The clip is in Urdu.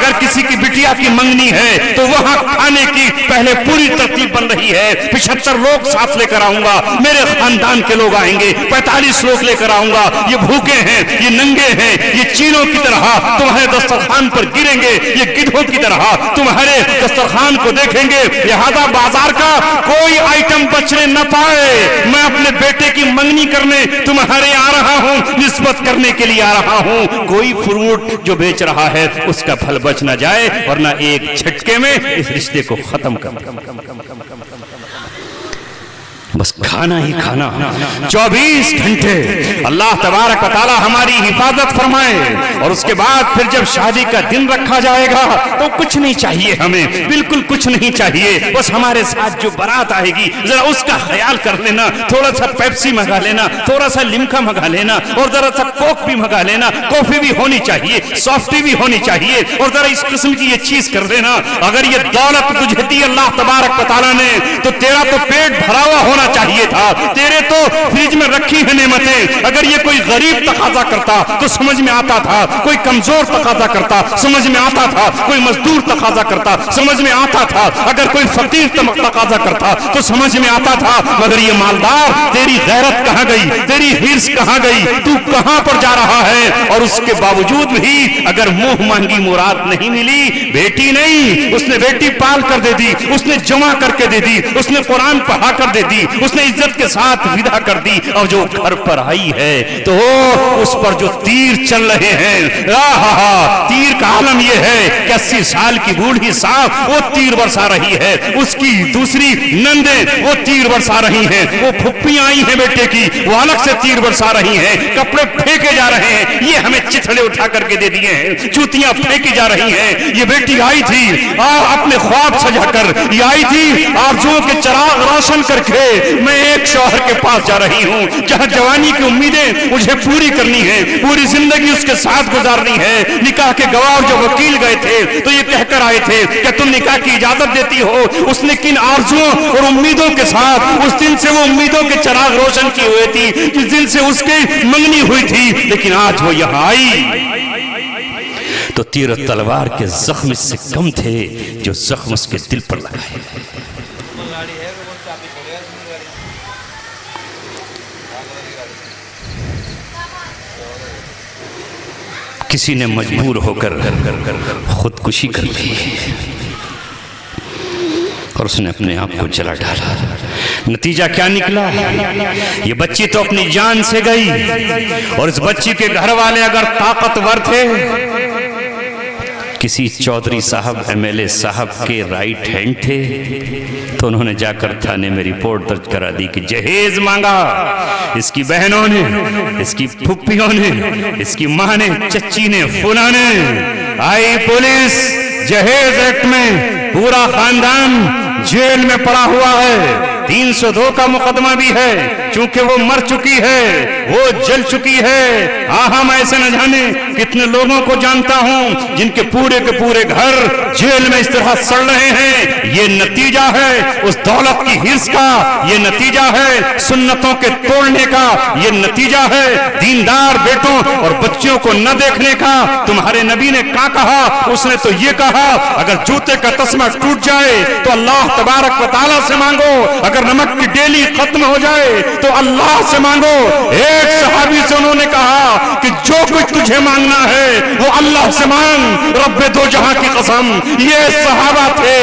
اگر کسی کی بٹیا کی منگنی ہے تو وہاں کھانے کی پہلے پوری ترتیب بن رہی ہے، 75 لوگ ساتھ لے کر آؤں گا، میرے خاندان کے لوگ آئیں گے، 45 لوگ لے کر آؤں گا، یہ بھوکے ہیں، یہ ننگے ہیں، یہ چینوں کی طرح تمہارے دسترخوان پر گریں گے، یہ گدھوں کی طرح تمہارے دسترخوان کو دیکھیں گے، لہذا بازار کا کوئی آئٹم بچنے نہ پائے، میں اپنے بیٹے کی منگنی کرنے تمہارے آ رہا ہوں، نسبت کرنے کے لیے آ رہا ہوں، کوئی فروٹ جو بیچ رہا ہے اس کا پھل بچ نہ جائے، ورنہ ایک جھٹکے میں اس رشتے کو ختم کر بس کھانا ہی کھانا 24 گھنٹے اللہ تبارک و تعالی ہماری حفاظت فرمائے۔ اور اس کے بعد پھر جب شادی کا دن رکھا جائے گا تو کچھ نہیں چاہیے، ہمیں بالکل کچھ نہیں چاہیے، بس ہمارے ساتھ جو بارات آئے گی ذرا اس کا خیال کر لینا، تھوڑا سا پیپسی منگا لینا، تھوڑا سا لمکا منگا لینا، اور ذرا سا کوک بھی منگا لینا، کافی بھی ہونی چاہیے، سافٹی بھی ہونی چاہیے، اور ذرا اس قسم کی یہ چیز کر دینا۔ اگر یہ دولت تجھے دی اللہ تبارک و تعالی نے تو تیرا تو پیٹ بھرا ہوا ہونا چاہیے تھا، تیرے تو فریج میں رکھی ہے نعمتیں۔ اگر یہ کوئی غریب تقاضا کرتا تو سمجھ میں آتا تھا، کوئی کمزور تقاضا کرتا سمجھ میں آتا تھا، کوئی مزدور تقاضا کرتا سمجھ میں آتا تھا، اگر کوئی فقیر تقاضا کرتا تو سمجھ میں آتا تھا، مگر یہ مالدار، تیری غیرت کہاں گئی، تیری حرص کہاں گئی، تو کہاں پر جا رہا ہے؟ اور اس کے باوجود بھی اگر منہ مانگی مراد نہیں ملی، بیٹی نہیں، اس نے بیٹی پال کر دے دی، اس نے جمع کر کے دے دی، اس نے قرآن پڑھا کر دے دی، اس نے عزت کے ساتھ ودا کر دی، اور جو گھر پر آئی ہے تو اس پر جو تیر چل رہے ہیں، تیر کا عالم یہ ہے کہ 80 سال کی بوڑھی صاحب وہ تیر برسا رہی ہے، اس کی دوسری نندیں وہ تیر برسا رہی ہیں، وہ پھپھیاں آئی ہیں بیٹے کی وہ الگ سے تیر برسا رہی ہیں، کپڑے پھینکے جا رہے ہیں، یہ ہمیں چتھڑے اٹھا کر کے دے دیے ہیں، جوتیاں پھینکی جا رہی ہیں۔ یہ بیٹی آئی تھی اپنے خواب سجا کر، یہ آئی تھی آرزوؤں کے چراغ روشن کر کے، میں ایک شوہر کے پاس جا رہی ہوں جہاں جوانی کی امیدیں مجھے پوری کرنی ہے، پوری زندگی اس کے ساتھ گزارنی ہے۔ نکاح کے گواہ جو وکیل گئے تھے تو یہ کہہ کر آئے تھے کہ تم نکاح کی اجازت دیتی ہو، اس نے کن آرزوؤں اور امیدوں کے ساتھ اس دن سے وہ امیدوں کے چراغ روشن کی ہوئے تھی جس دن سے اس کی منگنی ہوئی تھی، لیکن آج وہ یہاں آئی تو تیر و تلوار کے زخم اس سے کم تھے جو زخم اس کے دل پر لگائے۔ کسی نے مجبور ہو کر خودکشی کر لی اور اس نے اپنے آپ کو جلا ڈالا۔ نتیجہ کیا نکلا؟ یہ بچی تو اپنی جان سے گئی، اور اس بچی کے گھر والے اگر طاقتور تھے، کسی چودھری صاحب ایم ایل اے صاحب کے رائٹ ہینڈ تھے تو انہوں نے جا کر تھانے میں رپورٹ درج کرا دی کہ جہیز مانگا، اس کی بہنوں نے، اس کی پھپھیوں نے، اس کی ماں نے، چچی نے، فلاں نے، آئی پولیس، جہیز ایکٹ میں پورا خاندان جیل میں پڑا ہوا ہے، 302 کا مقدمہ بھی ہے، چونکہ وہ مر چکی ہے، وہ جل چکی ہے۔ میں ایسے نہ جانے کتنے لوگوں کو جانتا ہوں جن کے پورے گھر جیل میں اس طرح سڑ رہے ہیں۔ یہ نتیجہ ہے اس دولت کی حرص کا، یہ نتیجہ ہے سنتوں کے توڑنے کا، یہ نتیجہ ہے دیندار بیٹوں اور بچوں کو نہ دیکھنے کا۔ تمہارے نبی نے کیا کہا؟ اس نے تو یہ کہا اگر جوتے کا تسمہ ٹوٹ جائے تو اللہ تبارک و تعالیٰ سے مانگو، اگر نمک کی ڈیلی ختم ہو جائے تو اللہ سے مانگو۔ ایک صحابی سے انہوں نے کہا کہ جو کچھ تجھے مانگنا ہے وہ اللہ سے مانگ، رب دو جہاں کی قسم۔ یہ صحابہ تھے